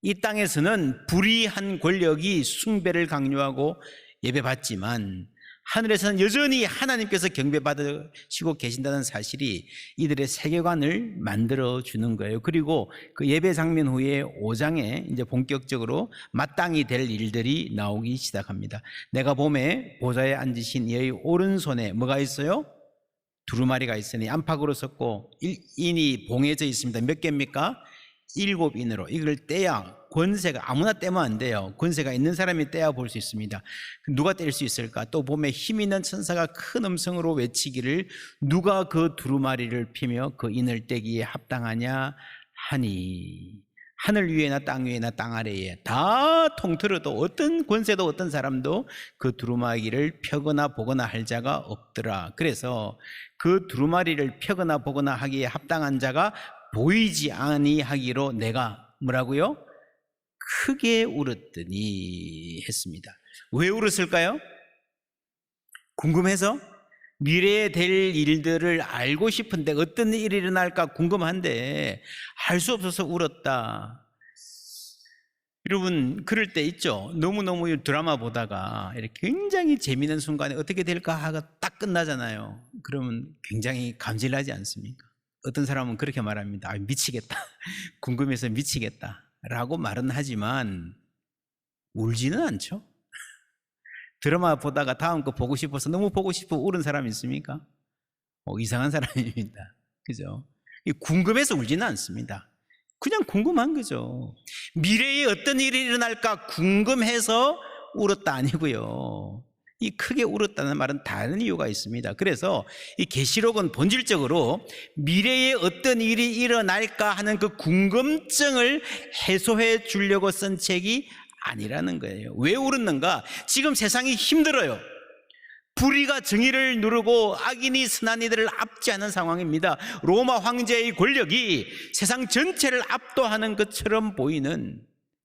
이 땅에서는 불의한 권력이 숭배를 강요하고 예배받지만 하늘에서는 여전히 하나님께서 경배받으시고 계신다는 사실이 이들의 세계관을 만들어주는 거예요. 그리고 그 예배 장면 후에 5장에 이제 본격적으로 마땅히 될 일들이 나오기 시작합니다. 내가 봄에 보좌에 앉으신 이의 오른손에 뭐가 있어요? 두루마리가 있으니 안팎으로 섰고 인이 봉해져 있습니다. 몇 개입니까? 7인으로. 이걸 떼야, 권세가 아무나 떼면 안 돼요. 권세가 있는 사람이 떼야 볼 수 있습니다. 누가 뗄 수 있을까? 또 봄에 힘 있는 천사가 큰 음성으로 외치기를 누가 그 두루마리를 피며 그 인을 떼기에 합당하냐 하니, 하늘 위에나 땅 위에나 땅 아래에 다 통틀어도 어떤 권세도 어떤 사람도 그 두루마리를 펴거나 보거나 할 자가 없더라. 그래서 그 두루마리를 펴거나 보거나 하기에 합당한 자가 보이지 아니하기로 내가 뭐라고요? 크게 울었더니 했습니다. 왜 울었을까요? 궁금해서? 미래에 될 일들을 알고 싶은데 어떤 일이 일어날까 궁금한데 알 수 없어서 울었다. 여러분 그럴 때 있죠. 너무너무 드라마 보다가 이렇게 굉장히 재미있는 순간에 어떻게 될까 하고 딱 끝나잖아요. 그러면 굉장히 감질나지 않습니까? 어떤 사람은 그렇게 말합니다. 아, 미치겠다. 궁금해서 미치겠다 라고 말은 하지만 울지는 않죠. 드라마 보다가 다음 거 보고 싶어서 너무 보고 싶어 울은 사람 있습니까? 이상한 사람입니다. 그죠? 궁금해서 울지는 않습니다. 그냥 궁금한 거죠. 미래에 어떤 일이 일어날까 궁금해서 울었다 아니고요. 이 크게 울었다는 말은 다른 이유가 있습니다. 그래서 이 계시록은 본질적으로 미래에 어떤 일이 일어날까 하는 그 궁금증을 해소해 주려고 쓴 책이 아니라는 거예요. 왜 울었는가? 지금 세상이 힘들어요. 불의가 정의를 누르고 악인이 선한 이들을 압제하는 상황입니다. 로마 황제의 권력이 세상 전체를 압도하는 것처럼 보이는,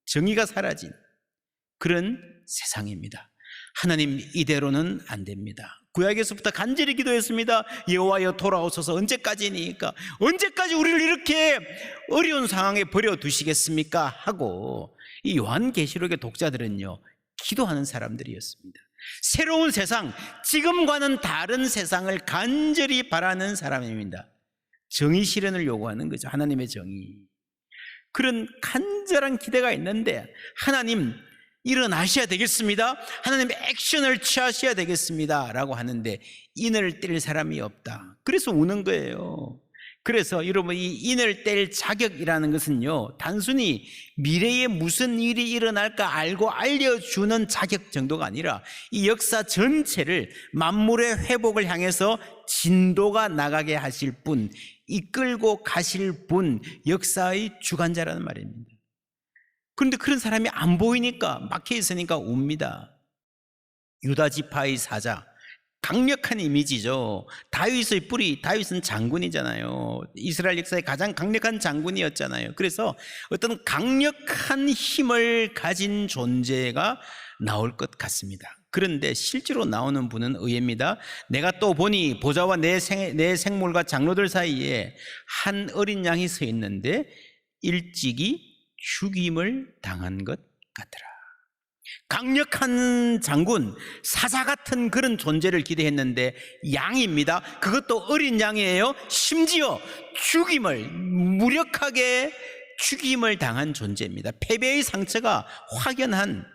정의가 사라진 그런 세상입니다. 하나님 이대로는 안 됩니다. 구약에서부터 간절히 기도했습니다. 여호와여 돌아오소서. 언제까지니까? 언제까지 우리를 이렇게 어려운 상황에 버려두시겠습니까? 하고 이 요한계시록의 독자들은요 기도하는 사람들이었습니다. 새로운 세상, 지금과는 다른 세상을 간절히 바라는 사람입니다. 정의 실현을 요구하는 거죠. 하나님의 정의. 그런 간절한 기대가 있는데 하나님 일어나셔야 되겠습니다. 하나님 액션을 취하셔야 되겠습니다 라고 하는데 인을 뗄 사람이 없다. 그래서 우는 거예요. 그래서 여러분 이 인을 뗄 자격이라는 것은요 단순히 미래에 무슨 일이 일어날까 알고 알려주는 자격 정도가 아니라 이 역사 전체를 만물의 회복을 향해서 진도가 나가게 하실 분, 이끌고 가실 분, 역사의 주관자라는 말입니다. 그런데 그런 사람이 안 보이니까 막혀 있으니까 웁니다. 유다 지파의 사자, 강력한 이미지죠. 다윗의 뿌리, 다윗은 장군이잖아요. 이스라엘 역사의 가장 강력한 장군이었잖아요. 그래서 어떤 강력한 힘을 가진 존재가 나올 것 같습니다. 그런데 실제로 나오는 분은 의외입니다. 내가 또 보니 보좌와 내 생물과 장로들 사이에 한 어린 양이 서 있는데 일찍이 죽임을 당한 것 같더라. 강력한 장군, 사자 같은 그런 존재를 기대했는데 양입니다. 그것도 어린 양이에요. 심지어 무력하게 죽임을 당한 존재입니다. 패배의 상처가 확연한,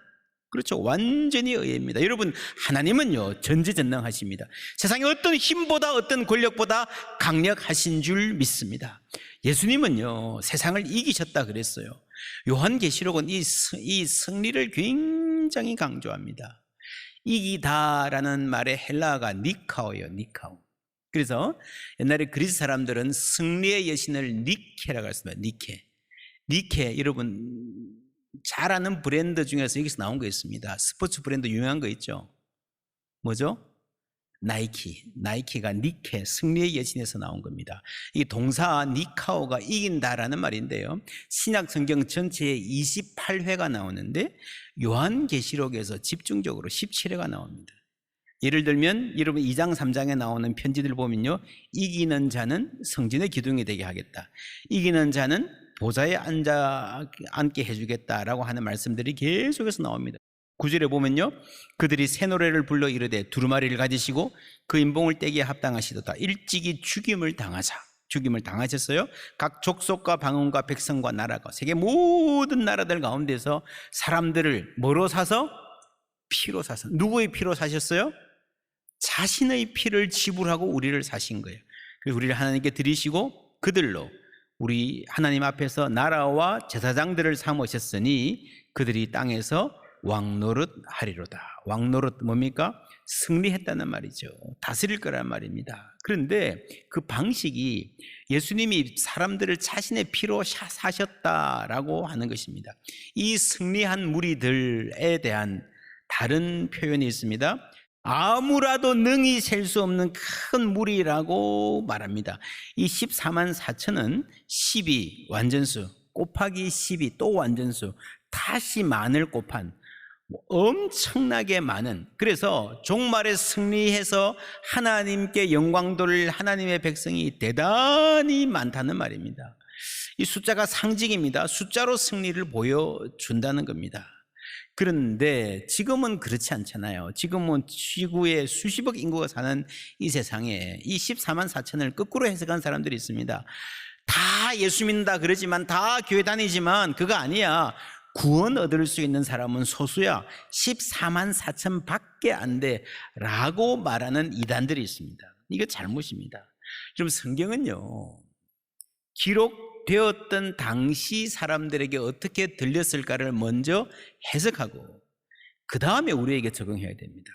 그렇죠, 완전히 의외입니다. 여러분 하나님은요 전지전능하십니다. 세상의 어떤 힘보다 어떤 권력보다 강력하신 줄 믿습니다. 예수님은요 세상을 이기셨다 그랬어요. 요한계시록은 이 승리를 굉장히 강조합니다. 이기다라는 말의 헬라어가 니카오예요. 니카오. 그래서 옛날에 그리스 사람들은 승리의 여신을 니케라고 했습니다. 니케 여러분 잘 아는 브랜드 중에서 여기서 나온 거 있습니다. 스포츠 브랜드 유명한 거 있죠. 뭐죠? 나이키가 니케, 승리의 여신에서 나온 겁니다. 이 동사 니카오가 이긴다라는 말인데요 신약 성경 전체에 28회가 나오는데 요한계시록에서 집중적으로 17회가 나옵니다. 예를 들면 여러분 2장 3장에 나오는 편지들 보면요 이기는 자는 성전의 기둥이 되게 하겠다, 이기는 자는 보좌에 앉게 해주겠다라고 하는 말씀들이 계속해서 나옵니다. 9절에 보면요, 그들이 새 노래를 불러 이르되 두루마리를 가지시고 그 인봉을 떼기에 합당하시도다. 일찍이 죽임을 당하셨어요. 각 족속과 방언과 백성과 나라가 세계 모든 나라들 가운데서 사람들을 뭐로 사서? 피로 사서. 누구의 피로 사셨어요? 자신의 피를 지불하고 우리를 사신 거예요. 그리고 우리를 하나님께 드리시고 그들로 우리 하나님 앞에서 나라와 제사장들을 삼으셨으니 그들이 땅에서 왕노릇 하리로다. 왕노릇 뭡니까? 승리했다는 말이죠. 다스릴 거란 말입니다. 그런데 그 방식이 예수님이 사람들을 자신의 피로 사셨다라고 하는 것입니다. 이 승리한 무리들에 대한 다른 표현이 있습니다. 아무라도 능히 셀 수 없는 큰 무리라고 말합니다. 이 14만 4천은 12 완전수 곱하기 12 또 완전수 다시 만을 곱한 엄청나게 많은, 그래서 종말에 승리해서 하나님께 영광 돌릴 하나님의 백성이 대단히 많다는 말입니다. 이 숫자가 상징입니다. 숫자로 승리를 보여준다는 겁니다. 그런데 지금은 그렇지 않잖아요. 지금은 지구에 수십억 인구가 사는 이 세상에 이 14만 4천을 거꾸로 해석한 사람들이 있습니다. 다 예수 믿는다 그러지만, 다 교회 다니지만 그거 아니야. 구원 얻을 수 있는 사람은 소수야. 14만 4천 밖에 안 돼 라고 말하는 이단들이 있습니다. 이거 잘못입니다. 좀 성경은요, 기록되었던 당시 사람들에게 어떻게 들렸을까를 먼저 해석하고 그 다음에 우리에게 적용해야 됩니다.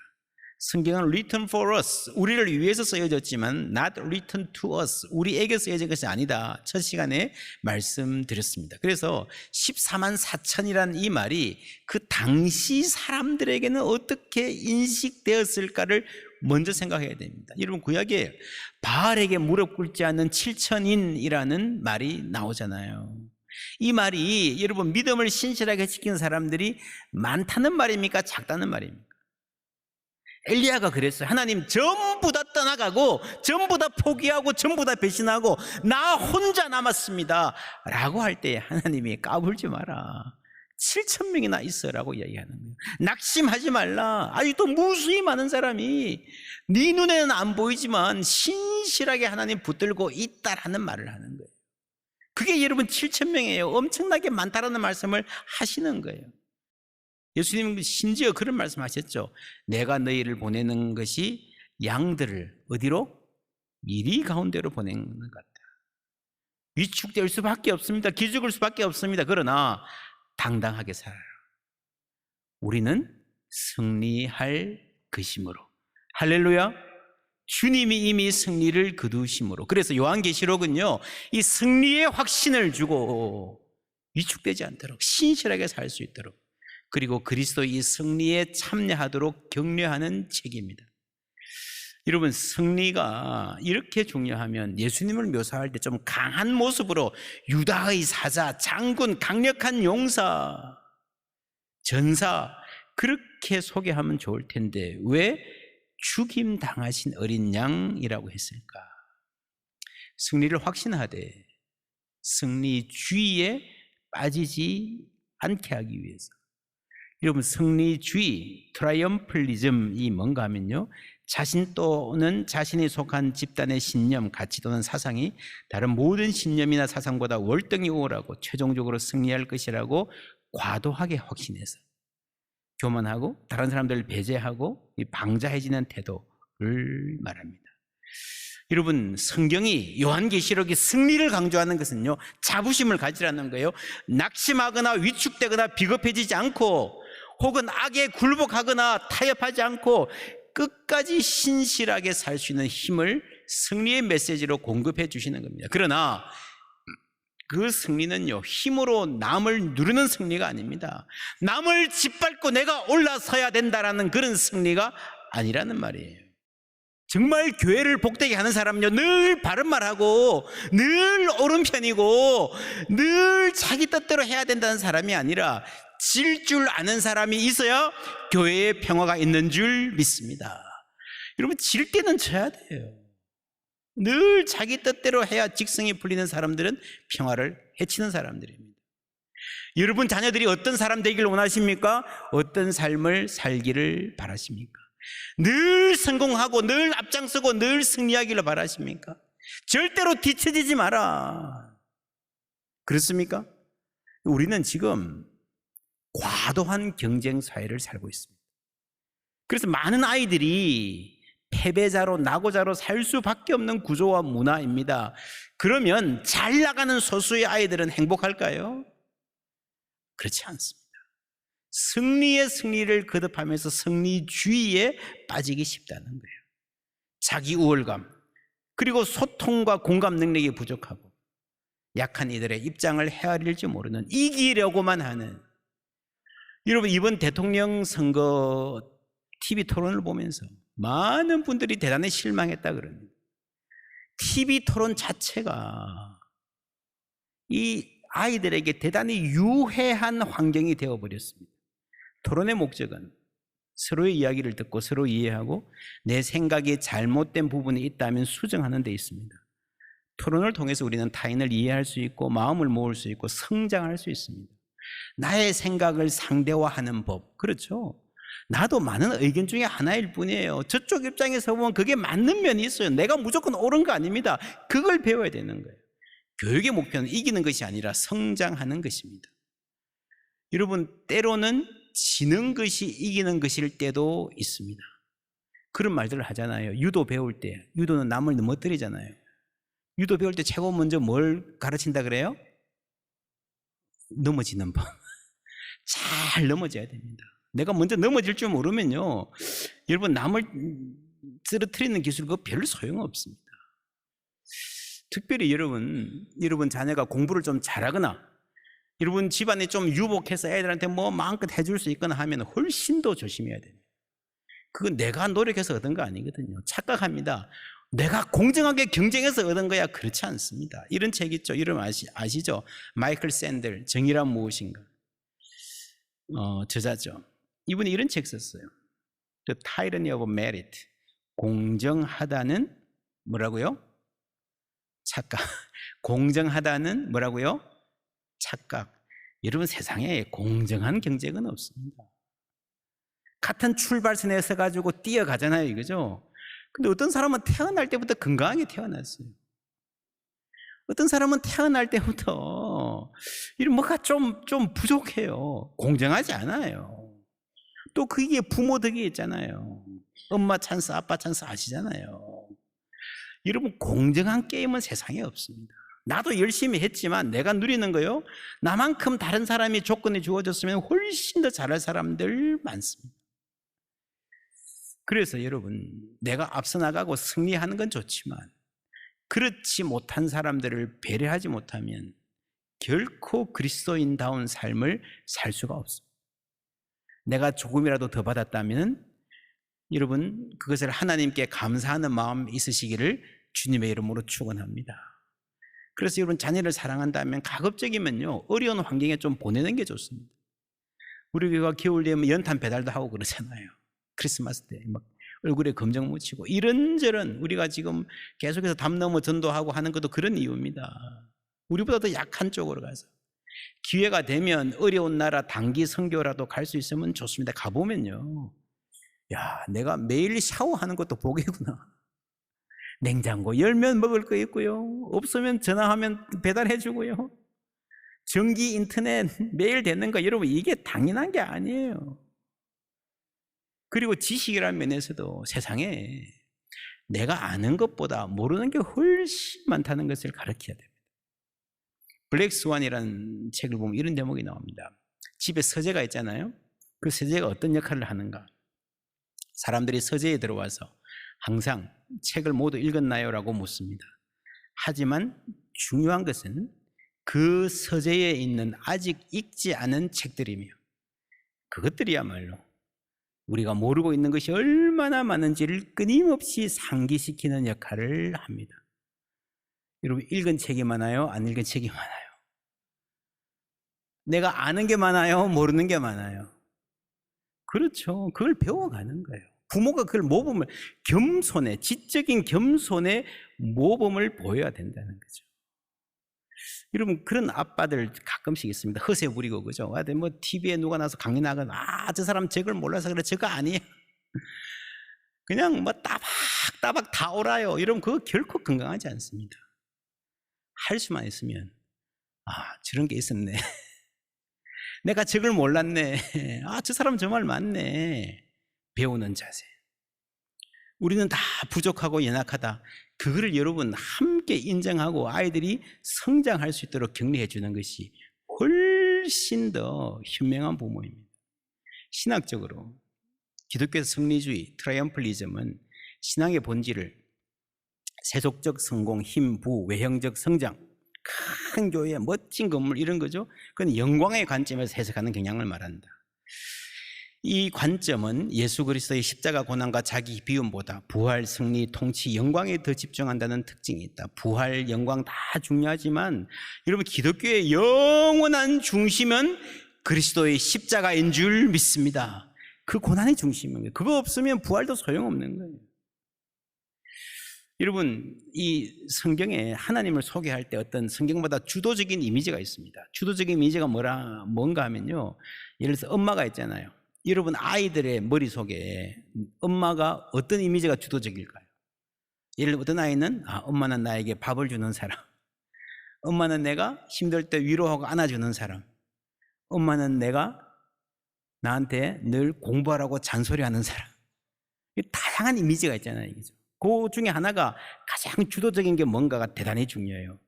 성경은 written for us, 우리를 위해서 쓰여졌지만 not written to us, 우리에게 쓰여진 것이 아니다. 첫 시간에 말씀드렸습니다. 그래서 14만 4천이라는 이 말이 그 당시 사람들에게는 어떻게 인식되었을까를 먼저 생각해야 됩니다. 여러분, 구약에 바알에게 무릎 꿇지 않는 7천인이라는 말이 나오잖아요. 이 말이 여러분 믿음을 신실하게 지킨 사람들이 많다는 말입니까? 작다는 말입니까? 엘리야가 그랬어요. 하나님 전부 다 떠나가고 전부 다 포기하고 전부 다 배신하고 나 혼자 남았습니다 라고 할 때 하나님이 까불지 마라, 7천 명이나 있어라고 이야기하는 거예요. 낙심하지 말라. 아직도 무수히 많은 사람이 네 눈에는 안 보이지만 신실하게 하나님 붙들고 있다라는 말을 하는 거예요. 그게 여러분 7천 명이에요. 엄청나게 많다라는 말씀을 하시는 거예요. 예수님은 심지어 그런 말씀하셨죠. 내가 너희를 보내는 것이 양들을 어디로? 미리 가운데로 보내는 것 같다. 위축될 수밖에 없습니다. 기죽을 수밖에 없습니다. 그러나 당당하게 살아라. 우리는 승리할 것이므로. 할렐루야. 주님이 이미 승리를 거두심으로. 그래서 요한계시록은요, 이 승리의 확신을 주고 위축되지 않도록 신실하게 살 수 있도록, 그리고 그리스도의 이 승리에 참여하도록 격려하는 책입니다. 여러분, 승리가 이렇게 중요하면 예수님을 묘사할 때 좀 강한 모습으로 유다의 사자, 장군, 강력한 용사, 전사 그렇게 소개하면 좋을 텐데 왜 죽임 당하신 어린 양이라고 했을까? 승리를 확신하되 승리주의에 빠지지 않게 하기 위해서. 여러분, 승리주의, 트라이엄플리즘이 뭔가 하면요, 자신 또는 자신이 속한 집단의 신념, 가치 또는 사상이 다른 모든 신념이나 사상보다 월등히 우월하고 최종적으로 승리할 것이라고 과도하게 확신해서 교만하고 다른 사람들을 배제하고 방자해지는 태도를 말합니다. 여러분, 성경이, 요한계시록이 승리를 강조하는 것은요, 자부심을 가지라는 거예요. 낙심하거나 위축되거나 비겁해지지 않고 혹은 악에 굴복하거나 타협하지 않고 끝까지 신실하게 살 수 있는 힘을 승리의 메시지로 공급해 주시는 겁니다. 그러나 그 승리는요, 힘으로 남을 누르는 승리가 아닙니다. 남을 짓밟고 내가 올라서야 된다라는 그런 승리가 아니라는 말이에요. 정말 교회를 복되게 하는 사람은요, 늘 바른 말하고 늘 옳은 편이고 늘 자기 뜻대로 해야 된다는 사람이 아니라 질 줄 아는 사람이 있어야 교회에 평화가 있는 줄 믿습니다. 여러분, 질 때는 져야 돼요. 늘 자기 뜻대로 해야 직성이 풀리는 사람들은 평화를 해치는 사람들입니다. 여러분 자녀들이 어떤 사람 되기를 원하십니까? 어떤 삶을 살기를 바라십니까? 늘 성공하고 늘 앞장서고 늘 승리하기를 바라십니까? 절대로 뒤처지지 마라. 그렇습니까? 우리는 지금 과도한 경쟁 사회를 살고 있습니다. 그래서 많은 아이들이 패배자로 낙오자로 살 수밖에 없는 구조와 문화입니다. 그러면 잘 나가는 소수의 아이들은 행복할까요? 그렇지 않습니다. 승리의 승리를 거듭하면서 승리주의에 빠지기 쉽다는 거예요. 자기 우월감, 그리고 소통과 공감 능력이 부족하고 약한 이들의 입장을 헤아릴지 모르는, 이기려고만 하는. 여러분, 이번 대통령 선거 TV 토론을 보면서 많은 분들이 대단히 실망했다 그럽니다. TV 토론 자체가 이 아이들에게 대단히 유해한 환경이 되어버렸습니다. 토론의 목적은 서로의 이야기를 듣고 서로 이해하고 내 생각이 잘못된 부분이 있다면 수정하는 데 있습니다. 토론을 통해서 우리는 타인을 이해할 수 있고 마음을 모을 수 있고 성장할 수 있습니다. 나의 생각을 상대화하는 법, 그렇죠? 나도 많은 의견 중에 하나일 뿐이에요. 저쪽 입장에서 보면 그게 맞는 면이 있어요. 내가 무조건 옳은 거 아닙니다. 그걸 배워야 되는 거예요. 교육의 목표는 이기는 것이 아니라 성장하는 것입니다. 여러분, 때로는 지는 것이 이기는 것일 때도 있습니다. 그런 말들을 하잖아요. 유도 배울 때, 유도는 남을 넘어뜨리잖아요. 유도 배울 때 최고 먼저 뭘 가르친다 그래요? 넘어지는 법. 잘 넘어져야 됩니다. 내가 먼저 넘어질 줄 모르면요, 여러분, 남을 쓰러뜨리는 기술 그거 별 소용없습니다. 특별히 여러분 자녀가 공부를 좀 잘하거나 여러분 집안에 좀 유복해서 애들한테 뭐 마음껏 해줄 수 있거나 하면 훨씬 더 조심해야 돼요. 그건 내가 노력해서 얻은 거 아니거든요. 착각합니다. 내가 공정하게 경쟁해서 얻은 거야. 그렇지 않습니다. 이런 책 있죠. 이름 아시죠? 마이클 샌델, 정의란 무엇인가. 저자죠. 이분이 이런 책 썼어요. The Tyranny of Merit. 공정하다는 뭐라고요? 착각. 공정하다는 뭐라고요? 착각. 여러분, 세상에 공정한 경쟁은 없습니다. 같은 출발선에 서가지고 뛰어가잖아요, 이거죠? 근데 어떤 사람은 태어날 때부터 건강하게 태어났어요. 어떤 사람은 태어날 때부터 이런 뭐가 좀 부족해요. 공정하지 않아요. 또 그게 부모 덕이 있잖아요. 엄마 찬스, 아빠 찬스 아시잖아요. 여러분, 공정한 게임은 세상에 없습니다. 나도 열심히 했지만 내가 누리는 거요, 나만큼 다른 사람이 조건이 주어졌으면 훨씬 더 잘할 사람들 많습니다. 그래서 여러분, 내가 앞서 나가고 승리하는 건 좋지만 그렇지 못한 사람들을 배려하지 못하면 결코 그리스도인다운 삶을 살 수가 없습니다. 내가 조금이라도 더 받았다면 여러분, 그것을 하나님께 감사하는 마음 있으시기를 주님의 이름으로 축원합니다. 그래서 여러분, 자녀를 사랑한다면 가급적이면요, 어려운 환경에 좀 보내는 게 좋습니다. 우리 교회가 겨울 되면 연탄 배달도 하고 그러잖아요. 크리스마스 때 막 얼굴에 검정 묻히고 이런저런, 우리가 지금 계속해서 담 넘어 전도하고 하는 것도 그런 이유입니다. 우리보다 더 약한 쪽으로 가서 기회가 되면 어려운 나라 단기 선교라도 갈 수 있으면 좋습니다. 가보면요, 야, 내가 매일 샤워하는 것도 복이구나. 냉장고 열면 먹을 거 있고요, 없으면 전화하면 배달해 주고요, 전기 인터넷 매일 되는 거, 여러분, 이게 당연한 게 아니에요. 그리고 지식이라는 면에서도 세상에 내가 아는 것보다 모르는 게 훨씬 많다는 것을 가르쳐야 됩니다. 블랙 스완이라는 책을 보면 이런 대목이 나옵니다. 집에 서재가 있잖아요. 그 서재가 어떤 역할을 하는가. 사람들이 서재에 들어와서 항상 책을 모두 읽었나요? 라고 묻습니다. 하지만 중요한 것은 그 서재에 있는 아직 읽지 않은 책들이며 그것들이야말로 우리가 모르고 있는 것이 얼마나 많은지를 끊임없이 상기시키는 역할을 합니다. 여러분, 읽은 책이 많아요? 안 읽은 책이 많아요? 내가 아는 게 많아요? 모르는 게 많아요? 그렇죠. 그걸 배워가는 거예요. 부모가 그걸 모범을, 겸손에, 지적인 겸손에 모범을 보여야 된다는 거죠. 여러분, 그런 아빠들 가끔씩 있습니다. 허세 부리고, 그죠? 뭐 TV에 누가 나서 강의 나가면 저 사람 저걸 몰라서 그래. 저거 아니에요. 그냥 뭐 따박따박 다 옳아요. 이러면 그거 결코 건강하지 않습니다. 할 수만 있으면 저런 게 있었네. 내가 저걸 몰랐네. 저 사람 정말 맞네. 배우는 자세. 우리는 다 부족하고 연약하다. 그거를 여러분 함께 인정하고 아이들이 성장할 수 있도록 격려해 주는 것이 훨씬 더 현명한 부모입니다. 신학적으로 기독교 성리주의, 트라이엄플리즘은 신앙의 본질을 세속적 성공, 힘, 부, 외형적 성장, 큰 교회, 멋진 건물 이런 거죠. 그건 영광의 관점에서 해석하는 경향을 말한다. 이 관점은 예수 그리스도의 십자가 고난과 자기 비움보다 부활, 승리, 통치, 영광에 더 집중한다는 특징이 있다. 부활, 영광 다 중요하지만 여러분, 기독교의 영원한 중심은 그리스도의 십자가인 줄 믿습니다. 그 고난이 중심인 거예요. 그거 없으면 부활도 소용없는 거예요. 여러분, 이 성경에 하나님을 소개할 때 어떤 성경보다 주도적인 이미지가 있습니다. 주도적인 이미지가 뭔가 하면요, 예를 들어서 엄마가 있잖아요. 여러분, 아이들의 머릿속에 엄마가 어떤 이미지가 주도적일까요? 예를 들어 어떤 아이는 엄마는 나에게 밥을 주는 사람, 엄마는 내가 힘들 때 위로하고 안아주는 사람, 엄마는 내가 나한테 늘 공부하라고 잔소리하는 사람. 다양한 이미지가 있잖아요. 그 중에 하나가 가장 주도적인 게 뭔가가 대단히 중요해요.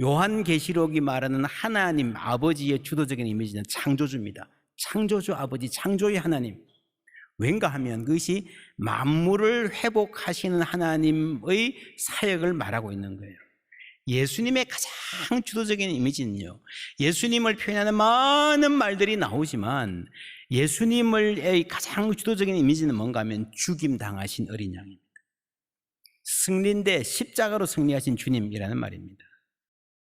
요한계시록이 말하는 하나님 아버지의 주도적인 이미지는 창조주입니다. 창조주 아버지, 창조의 하나님. 왠가 하면 그것이 만물을 회복하시는 하나님의 사역을 말하고 있는 거예요. 예수님의 가장 주도적인 이미지는요, 예수님을 표현하는 많은 말들이 나오지만 예수님의 가장 주도적인 이미지는 뭔가 하면 죽임 당하신 어린 양입니다. 승리인데 십자가로 승리하신 주님이라는 말입니다.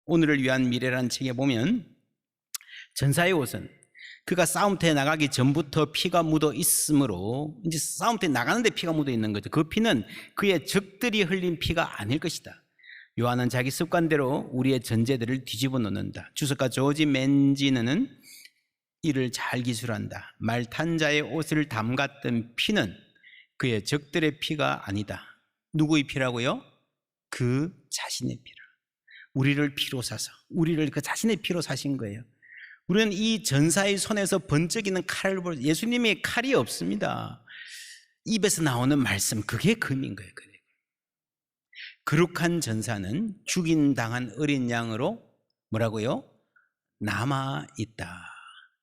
오늘을 위한 미래라는 책에 보면 전사의 옷은 그가 싸움터에 나가기 전부터 피가 묻어 있으므로 이제 싸움터에 나가는데 피가 묻어 있는 거죠. 그 피는 그의 적들이 흘린 피가 아닐 것이다. 요한은 자기 습관대로 우리의 전제들을 뒤집어 놓는다. 주석가 조지 맨지는 이를 잘 기술한다. 말탄 자의 옷을 담갔던 피는 그의 적들의 피가 아니다. 누구의 피라고요? 그 자신의 피라. 우리를 피로 사서, 우리를 그 자신의 피로 사신 거예요. 우리는 이 전사의 손에서 번쩍이는 칼을 볼, 예수님의 칼이 없습니다. 입에서 나오는 말씀, 그게 금인 거예요. 거룩한 전사는 죽임당한 어린 양으로 뭐라고요? 남아있다.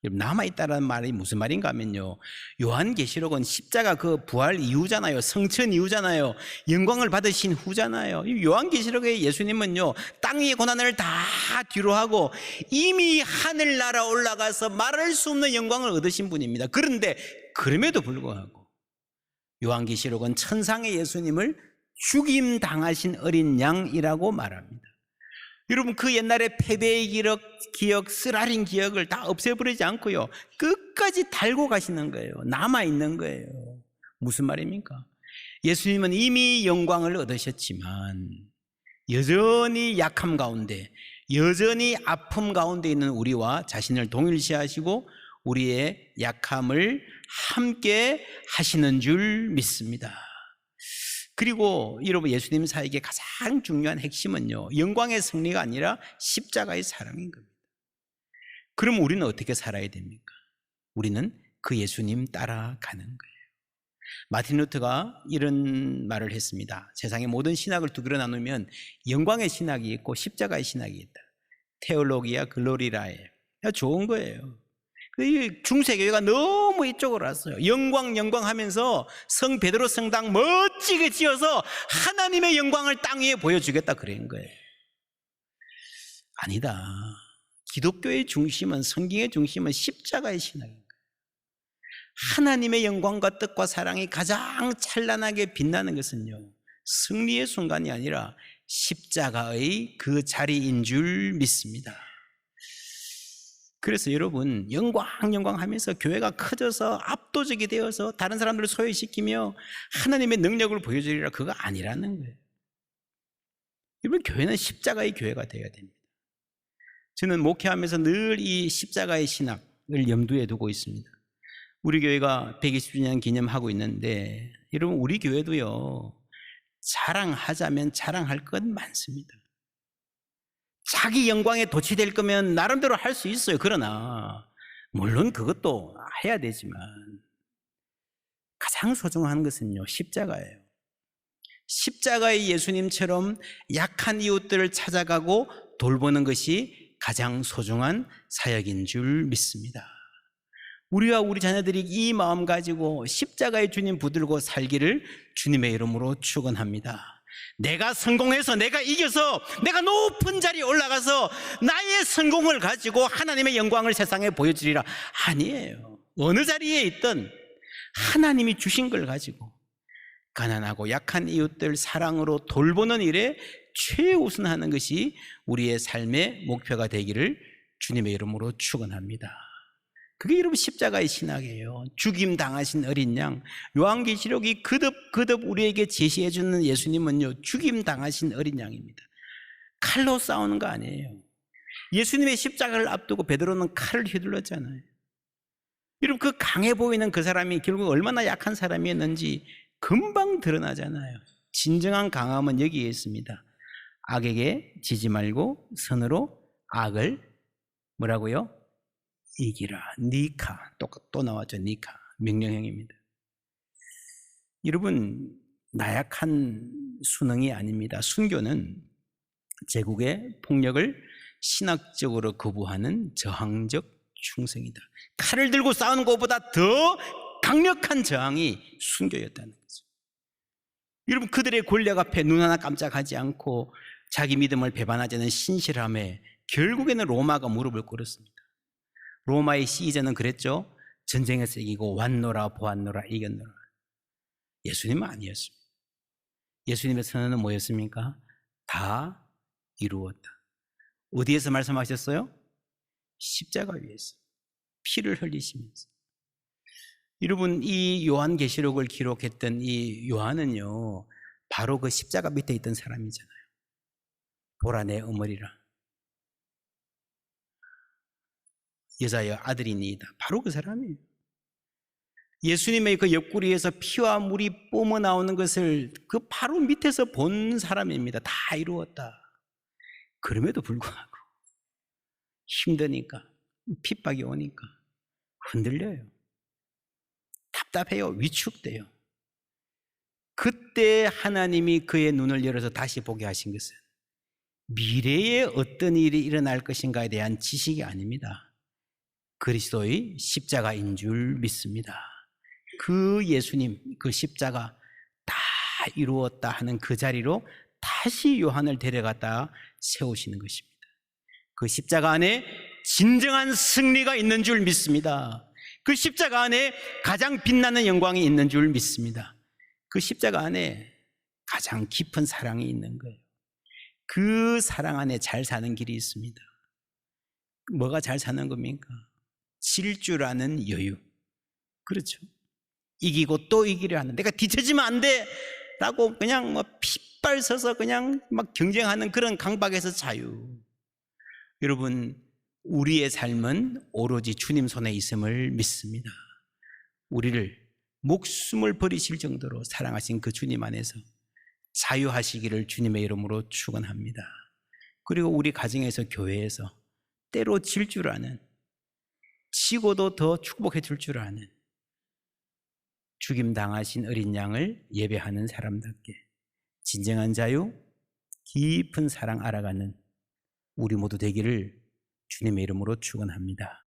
남아있다라는 말이 무슨 말인가 하면요, 요한계시록은 십자가 그 부활 이후잖아요. 성천 이후잖아요. 영광을 받으신 후잖아요. 요한계시록의 예수님은요, 땅의 고난을 다 뒤로 하고 이미 하늘나라 올라가서 말할 수 없는 영광을 얻으신 분입니다. 그런데 그럼에도 불구하고 요한계시록은 천상의 예수님을 죽임 당하신 어린 양이라고 말합니다. 여러분, 그 옛날에 패배의 기억, 쓰라린 기억을 다 없애버리지 않고요, 끝까지 달고 가시는 거예요. 남아있는 거예요. 무슨 말입니까? 예수님은 이미 영광을 얻으셨지만 여전히 약함 가운데, 여전히 아픔 가운데 있는 우리와 자신을 동일시하시고 우리의 약함을 함께 하시는 줄 믿습니다. 그리고 여러분, 예수님 사역의 가장 중요한 핵심은요, 영광의 승리가 아니라 십자가의 사랑인 겁니다. 그럼 우리는 어떻게 살아야 됩니까? 우리는 그 예수님 따라가는 거예요. 마틴 루터가 이런 말을 했습니다. 세상의 모든 신학을 두 개로 나누면 영광의 신학이 있고 십자가의 신학이 있다. 테올로기아 글로리라에. 좋은 거예요. 중세교회가 너무 이쪽으로 왔어요. 영광 하면서 성 베드로 성당 멋지게 지어서 하나님의 영광을 땅 위에 보여주겠다 그런 거예요. 아니다. 기독교의 중심은, 성경의 중심은 십자가의 신앙인 거예요. 하나님의 영광과 뜻과 사랑이 가장 찬란하게 빛나는 것은요, 승리의 순간이 아니라 십자가의 그 자리인 줄 믿습니다. 그래서 여러분, 영광 하면서 교회가 커져서 압도적이 되어서 다른 사람들을 소외시키며 하나님의 능력을 보여주리라, 그거 아니라는 거예요. 여러분, 교회는 십자가의 교회가 되어야 됩니다. 저는 목회하면서 늘 이 십자가의 신학을 염두에 두고 있습니다. 우리 교회가 120주년 기념하고 있는데 여러분, 우리 교회도요, 자랑하자면 자랑할 것 많습니다. 자기 영광에 도취될 거면 나름대로 할 수 있어요. 그러나 물론 그것도 해야 되지만 가장 소중한 것은요, 십자가예요. 십자가의 예수님처럼 약한 이웃들을 찾아가고 돌보는 것이 가장 소중한 사역인 줄 믿습니다. 우리와 우리 자녀들이 이 마음 가지고 십자가의 주님 붙들고 살기를 주님의 이름으로 축원합니다. 내가 성공해서, 내가 이겨서, 내가 높은 자리에 올라가서 나의 성공을 가지고 하나님의 영광을 세상에 보여주리라. 아니에요. 어느 자리에 있든 하나님이 주신 걸 가지고 가난하고 약한 이웃들 사랑으로 돌보는 일에 최우선하는 것이 우리의 삶의 목표가 되기를 주님의 이름으로 축원합니다. 그게 여러분 십자가의 신학이에요. 죽임 당하신 어린 양, 요한계시록이 거듭 우리에게 제시해 주는 예수님은요, 죽임 당하신 어린 양입니다. 칼로 싸우는 거 아니에요. 예수님의 십자가를 앞두고 베드로는 칼을 휘둘렀잖아요. 여러분, 그 강해 보이는 그 사람이 결국 얼마나 약한 사람이었는지 금방 드러나잖아요. 진정한 강함은 여기에 있습니다. 악에게 지지 말고 선으로 악을 뭐라고요? 이기라. 니카. 또 나왔죠. 니카. 명령형입니다. 여러분, 나약한 순응이 아닙니다. 순교는 제국의 폭력을 신학적으로 거부하는 저항적 충성이다. 칼을 들고 싸우는 것보다 더 강력한 저항이 순교였다는 거죠. 여러분, 그들의 권력 앞에 눈 하나 깜짝하지 않고 자기 믿음을 배반하지 않은 신실함에 결국에는 로마가 무릎을 꿇었습니다. 로마의 시저는 그랬죠. 전쟁에서 이기고 왔노라 보았노라 이겼노라. 예수님은 아니었습니다. 예수님의 선언은 뭐였습니까? 다 이루었다. 어디에서 말씀하셨어요? 십자가 위에서 피를 흘리시면서. 여러분, 이 요한계시록을 기록했던 이 요한은요, 바로 그 십자가 밑에 있던 사람이잖아요. 보라 내 어머니라, 여자여 아들이니이다. 바로 그 사람이에요. 예수님의 그 옆구리에서 피와 물이 뿜어 나오는 것을 그 바로 밑에서 본 사람입니다. 다 이루었다. 그럼에도 불구하고 힘드니까, 핍박이 오니까 흔들려요. 답답해요. 위축돼요. 그때 하나님이 그의 눈을 열어서 다시 보게 하신 것은 미래에 어떤 일이 일어날 것인가에 대한 지식이 아닙니다. 그리스도의 십자가인 줄 믿습니다. 그 예수님, 그 십자가 다 이루었다 하는 그 자리로 다시 요한을 데려갔다 세우시는 것입니다. 그 십자가 안에 진정한 승리가 있는 줄 믿습니다. 그 십자가 안에 가장 빛나는 영광이 있는 줄 믿습니다. 그 십자가 안에 가장 깊은 사랑이 있는 거예요. 그 사랑 안에 잘 사는 길이 있습니다. 뭐가 잘 사는 겁니까? 질 줄 아는 여유. 그렇죠. 이기고 또 이기려 하는, 내가 뒤처지면 안 돼 라고 그냥 핏발 서서 그냥 막 경쟁하는 그런 강박에서 자유. 여러분, 우리의 삶은 오로지 주님 손에 있음을 믿습니다. 우리를 목숨을 버리실 정도로 사랑하신 그 주님 안에서 자유하시기를 주님의 이름으로 축원합니다. 그리고 우리 가정에서, 교회에서 때로 질 줄 아는, 지고도 더 축복해 줄 줄 아는 죽임 당하신 어린 양을 예배하는 사람답게 진정한 자유, 깊은 사랑 알아가는 우리 모두 되기를 주님의 이름으로 축원합니다.